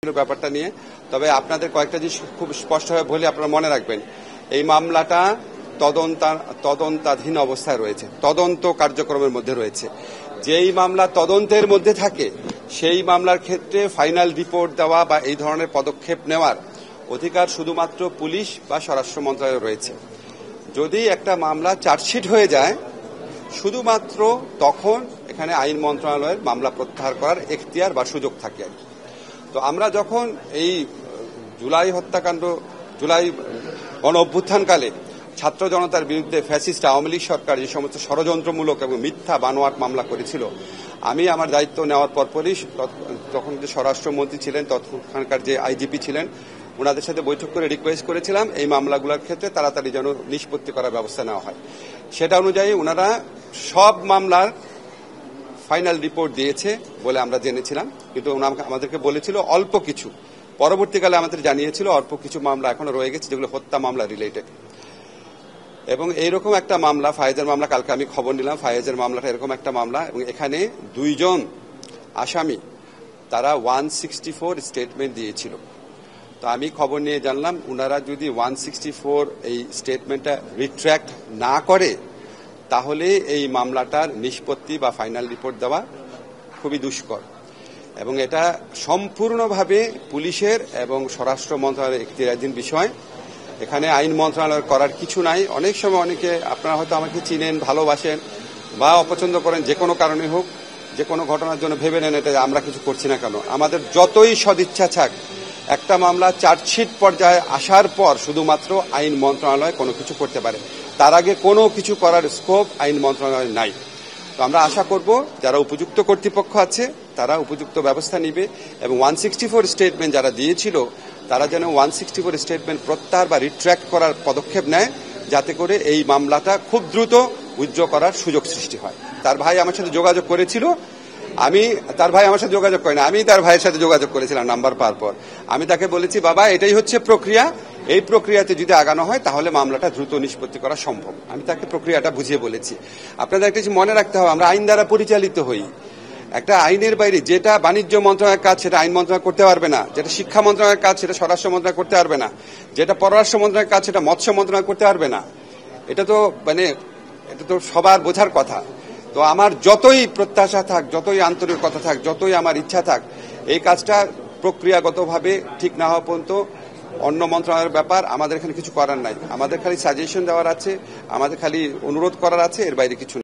ব্যাপারটা নিয়ে। তবে আপনাদের কয়েকটা জিনিস খুব স্পষ্টভাবে বলে আপনারা মনে রাখবেন, এই মামলাটা তদন্তাধীন অবস্থায় রয়েছে, তদন্ত কার্যক্রমের মধ্যে রয়েছে। যেই মামলা তদন্তের মধ্যে থাকে সেই মামলার ক্ষেত্রে ফাইনাল রিপোর্ট দেওয়া বা এই ধরনের পদক্ষেপ নেওয়ার অধিকার শুধুমাত্র পুলিশ বা স্বরাষ্ট্র মন্ত্রণালয়ে রয়েছে। যদি একটা মামলা চার্জশিট হয়ে যায় শুধুমাত্র তখন এখানে আইন মন্ত্রণালয়ের মামলা প্রত্যাহার করার এখতিয়ার বা সুযোগ থাকে। তো আমরা যখন এই জুলাই হত্যাকাণ্ড, জুলাই গণ অভ্যুত্থানকালে ছাত্র জনতার বিরুদ্ধে ফ্যাসিস্ট আওয়ামী লীগ সরকার যে সমস্ত ষড়যন্ত্রমূলক এবং মিথ্যা বানোয়াট মামলা করেছিল, আমি আমার দায়িত্ব নেওয়ার পরপরই তখন যে স্বরাষ্ট্রমন্ত্রী ছিলেন, তখনকার যে আইজিপি ছিলেন, ওনাদের সাথে বৈঠক করে রিকোয়েস্ট করেছিলাম এই মামলাগুলোর ক্ষেত্রে তাড়াতাড়ি যেন নিষ্পত্তি করার ব্যবস্থা নেওয়া হয়। সেটা অনুযায়ী ওনারা সব মামলার ফাইনাল রিপোর্ট দিয়েছে বলে আমরা জেনেছিলাম, কিন্তু আমাদেরকে বলেছিল অল্প কিছু, পরবর্তীকালে আমাদের জানিয়েছিল অল্প কিছু মামলা এখনো রয়ে গেছে যেগুলো হত্যা মামলা রিলেটেড। এবং এইরকম একটা মামলা, ফায়েজের মামলা, কালকে আমি খবর নিলাম ফায়েজের মামলাটা এরকম একটা মামলা, এবং এখানে দুইজন আসামি তারা 164 স্টেটমেন্ট দিয়েছিল। তো আমি খবর নিয়ে জানলাম ওনারা যদি 164 এই স্টেটমেন্টটা রিট্র্যাক্ট না করে তাহলে এই মামলাটার নিষ্পত্তি বা ফাইনাল রিপোর্ট দেওয়া খুবই দুষ্কর, এবং এটা সম্পূর্ণভাবে পুলিশের এবং স্বরাষ্ট্র মন্ত্রণালয়ের এখতিয়ারাধীন বিষয়। এখানে আইন মন্ত্রণালয় করার কিছু নাই। অনেক সময় অনেকে আপনারা হয়তো আমাকে চিনেন, ভালোবাসেন বা অপছন্দ করেন, যে কোনো কারণে হোক, যে কোনো ঘটনার জন্য ভেবে নেন এটা আমরা কিছু করছি না কেন। আমাদের যতই সদিচ্ছা থাক, একটা মামলা চার্জশিট পর্যায়ে আসার পর শুধুমাত্র আইন মন্ত্রণালয় কোনো কিছু করতে পারে, তার আগে কোনো কিছু করার স্কোপ আইন মন্ত্রণালয় নাই। তো আমরা আশা করব যারা উপযুক্ত কর্তৃপক্ষ আছে তারা উপযুক্ত ব্যবস্থা নিবে, এবং 164 স্টেটমেন্ট যারা দিয়েছিল তারা যেন 164 স্টেটমেন্ট প্রত্যাহার বা রিট্র্যাক্ট করার পদক্ষেপ নেয়, যাতে করে এই মামলাটা খুব দ্রুত উইথড্র করার সুযোগ সৃষ্টি হয়। তার ভাই আমার সাথে যোগাযোগ করেছিল, তার ভাই আমার সাথে যোগাযোগ করেনি, আমি তার ভাইয়ের সাথে যোগাযোগ করেছিলাম নাম্বার পাওয়ার পর। আমি তাকে বলেছি, বাবা এটাই হচ্ছে প্রক্রিয়া, এই প্রক্রিয়াতে যদি আগানো হয় তাহলে মামলাটা দ্রুত নিষ্পত্তি করা সম্ভব। আমি তাকে প্রক্রিয়াটা বুঝিয়ে বলেছি। আপনাদের একটা কিছু মনে রাখতে হবে, আমরা আইন দ্বারা পরিচালিত হই। একটা আইনের বাইরে যেটা বাণিজ্য মন্ত্রণালয়ের কাজ সেটা আইন মন্ত্রণালয় করতে পারবে না, যেটা শিক্ষা মন্ত্রণালয়ের কাজ সেটা স্বরাষ্ট্র মন্ত্রণালয় করতে পারবে না, যেটা পররাষ্ট্র মন্ত্রণালয়ের কাজ সেটা মৎস্য মন্ত্রণালয় করতে পারবে না। এটা তো সবার বোঝার কথা। তো আমার যতই প্রত্যাশা থাক, যতই আন্তরিকতা থাক, যতই আমার ইচ্ছা থাক, এই কাজটা প্রক্রিয়াগতভাবে ঠিক না হওয়া পর্যন্ত অন্য মন্ত্রণালয়ের ব্যাপার, আমাদের এখানে কিছু করার নাই। আমাদের খালি সাজেশন দেওয়ার আছে, আমাদের খালি অনুরোধ করার আছে, এর বাইরে কিছু